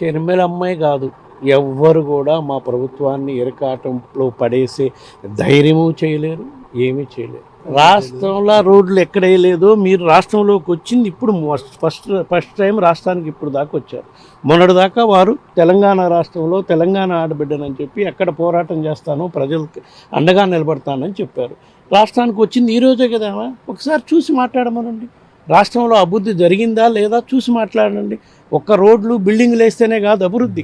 షర్మిల అమ్మాయి కాదు, ఎవ్వరు కూడా మా ప్రభుత్వాన్ని ఇరకాటంలో పడేసే ధైర్యము చేయలేరు, ఏమీ చేయలేరు. రాష్ట్రంలో రోడ్లు ఎక్కడ వేయలేదో మీరు రాష్ట్రంలోకి వచ్చింది ఇప్పుడు ఫస్ట్ టైం రాష్ట్రానికి ఇప్పుడు దాకా వచ్చారు. మొన్నటి దాకా వారు తెలంగాణ రాష్ట్రంలో తెలంగాణ ఆడబిడ్డనని చెప్పి ఎక్కడ పోరాటం చేస్తానో ప్రజలకు అండగా నిలబడతానని చెప్పారు. రాష్ట్రానికి వచ్చింది ఈరోజే కదా, ఒకసారి చూసి మాట్లాడమనండి. రాష్ట్రంలో అభివృద్ధి జరిగిందా లేదా చూసి మాట్లాడండి. ఒక్క రోడ్లు బిల్డింగ్లు వేస్తేనే కాదు అభివృద్ధి.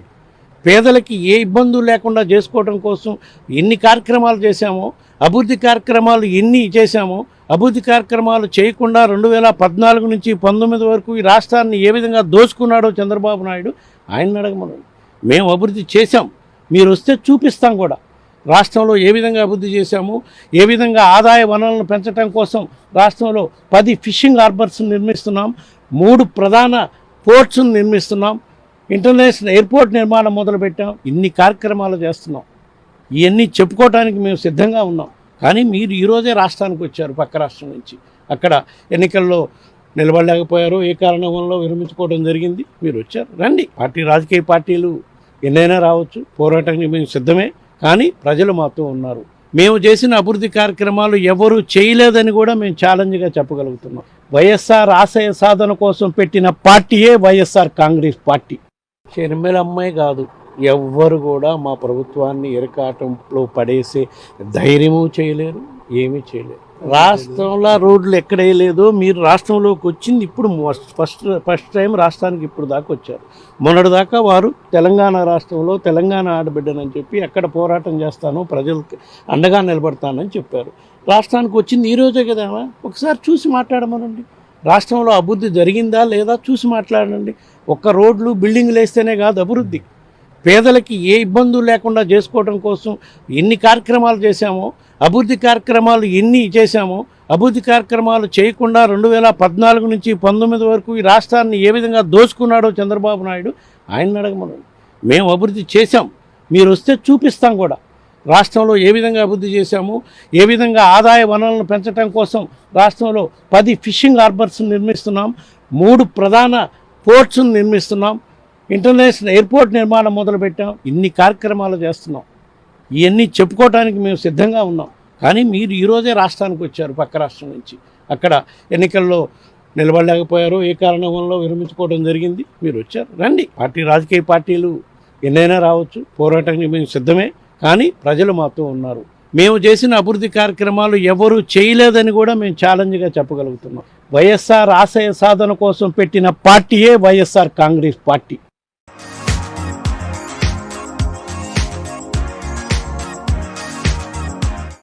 పేదలకి ఏ ఇబ్బందులు లేకుండా చేసుకోవడం కోసం ఎన్ని కార్యక్రమాలు చేశామో, అభివృద్ధి కార్యక్రమాలు ఎన్ని చేశామో, అభివృద్ధి కార్యక్రమాలు చేయకుండా 2014 నుంచి 19 వరకు ఈ రాష్ట్రాన్ని ఏ విధంగా దోచుకున్నాడో చంద్రబాబు నాయుడు ఆయన అడగమనండి. మేము అభివృద్ధి చేశాం, మీరు వస్తే చూపిస్తాం కూడా. రాష్ట్రంలో ఏ విధంగా అభివృద్ధి చేశాము, ఏ విధంగా ఆదాయ వనరులను పెంచడం కోసం రాష్ట్రంలో 10 ఫిషింగ్ హార్బర్స్ నిర్మిస్తున్నాం, 3 ప్రధాన పోర్ట్స్ను నిర్మిస్తున్నాం, ఇంటర్నేషనల్ ఎయిర్పోర్ట్ నిర్మాణం మొదలుపెట్టాం. ఇన్ని కార్యక్రమాలు చేస్తున్నాం. ఇవన్నీ చెప్పుకోవడానికి మేము సిద్ధంగా ఉన్నాం. కానీ మీరు ఈరోజే రాష్ట్రానికి వచ్చారు పక్క రాష్ట్రం నుంచి. అక్కడ ఎన్నికల్లో నిలబడలేకపోయారు, ఏ కారణం వల్ల విరమించుకోవడం జరిగింది. మీరు వచ్చారు, రండి. రాజకీయ పార్టీలు ఎన్నైనా రావచ్చు, పోరాటానికి మేము సిద్ధమే. కానీ ప్రజలు మాతో ఉన్నారు. మేము చేసిన అభివృద్ధి కార్యక్రమాలు ఎవరు చేయలేదని కూడా మేము ఛాలెంజ్గా చెప్పగలుగుతున్నాం. వైఎస్ఆర్ ఆశయ సాధన కోసం పెట్టిన పార్టీయే వైఎస్ఆర్ కాంగ్రెస్ పార్టీ. షర్మిల అమ్మాయి కాదు, ఎవ్వరు కూడా మా ప్రభుత్వాన్ని ఇరకాటంలో పడేసే ధైర్యము చేయలేరు, ఏమీ చేయలేరు. రాష్ట్రంలో రోడ్లు ఎక్కడ వేయలేదో మీరు రాష్ట్రంలోకి వచ్చింది ఇప్పుడు ఫస్ట్ టైం రాష్ట్రానికి ఇప్పుడు దాకా వచ్చారు. మొన్నటి దాకా వారు తెలంగాణ రాష్ట్రంలో తెలంగాణ ఆడబిడ్డనని చెప్పి ఎక్కడ పోరాటం చేస్తానో ప్రజలకు అండగా నిలబడతానని చెప్పారు. రాష్ట్రానికి వచ్చింది ఈరోజే కదా, ఒకసారి చూసి మాట్లాడమనండి. రాష్ట్రంలో అభివృద్ధి జరిగిందా లేదా చూసి మాట్లాడండి. ఒక్క రోడ్లు బిల్డింగ్లు వేస్తేనే కాదు అభివృద్ధి. పేదలకి ఏ ఇబ్బందులు లేకుండా చేసుకోవడం కోసం ఎన్ని కార్యక్రమాలు చేశామో, అభివృద్ధి కార్యక్రమాలు ఎన్ని చేశామో, అభివృద్ధి కార్యక్రమాలు చేయకుండా 2014 నుంచి 19 వరకు ఈ రాష్ట్రాన్ని ఏ విధంగా దోచుకున్నాడో చంద్రబాబు నాయుడు ఆయన అడగమనండి. మేము అభివృద్ధి చేశాం, మీరు వస్తే చూపిస్తాం కూడా. రాష్ట్రంలో ఏ విధంగా అభివృద్ధి చేశాము, ఏ విధంగా ఆదాయ వనరులను పెంచడం కోసం రాష్ట్రంలో 10 ఫిషింగ్ హార్బర్స్ నిర్మిస్తున్నాం, 3 ప్రధాన పోర్ట్స్ను నిర్మిస్తున్నాం, ఇంటర్నేషనల్ ఎయిర్పోర్ట్ నిర్మాణం మొదలుపెట్టాం. ఇన్ని కార్యక్రమాలు చేస్తున్నాం. ఇవన్నీ చెప్పుకోవడానికి మేము సిద్ధంగా ఉన్నాం. కానీ మీరు ఈరోజే రాష్ట్రానికి వచ్చారు పక్క రాష్ట్రం నుంచి. అక్కడ ఎన్నికల్లో నిలబడలేకపోయారు, ఏ కారణం వల్ల విరమించుకోవడం జరిగింది. మీరు వచ్చారు, రండి. రాజకీయ పార్టీలు ఎన్నైనా రావచ్చు, పోరాటానికి మేము సిద్ధమే. కానీ ప్రజలు మాతో ఉన్నారు. మేము చేసిన అభివృద్ధి కార్యక్రమాలు ఎవరు చేయలేదని కూడా మేము ఛాలెంజ్గా చెప్పగలుగుతున్నాం. వైఎస్ఆర్ ఆశయ సాధన కోసం పెట్టిన పార్టీయే వైఎస్ఆర్ కాంగ్రెస్ పార్టీ.